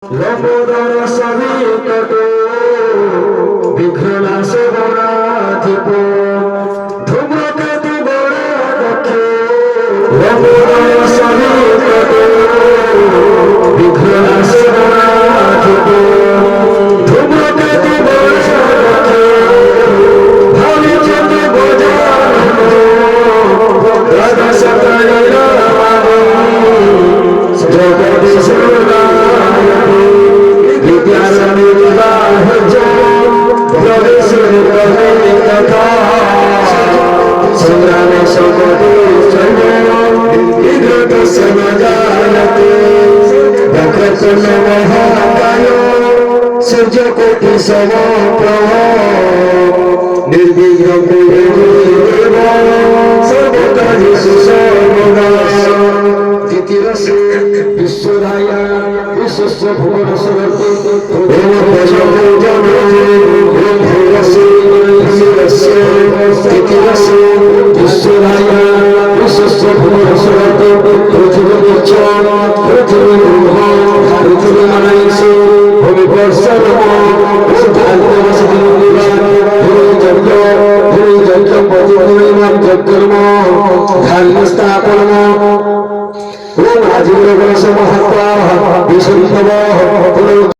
লম্বোদর সবিকট বিঘ্ননাশে গণাধিপ ধূম্রকেতু গণাধ্যক্ষ লম্বোদর সবিকট বিঘ্ননাশে গণাধিপ ধূম্রকেতু গণাধ্যক্ষ ভাবে চন্দ্র গজানন রাধাসকারী রামানি জগদীশ্বর संग्रामे संगते विगत समजायते भक्त महाकाय सूर्यकोटि समप्रभ निर्विघ्न कुरु देव सर्वकार्य सुसर्वदा द्वितीय विश्वराया विश्वस्य भुवन सरते ओम भजो जनो ओम भूरसे हिरस्य तृतीयस्य विश्वराया विश्वस्य भुवन सरते पृथ्वी च पृथ्वी रूह पृथ्वी मनयसे भूमि वर्षनम धान्तवसति भूमि यज्ञ प्रतिभूमिनां यज्ञर्म धान्य स्थापनम ओम आजीवन समहत्वा विशुद्धव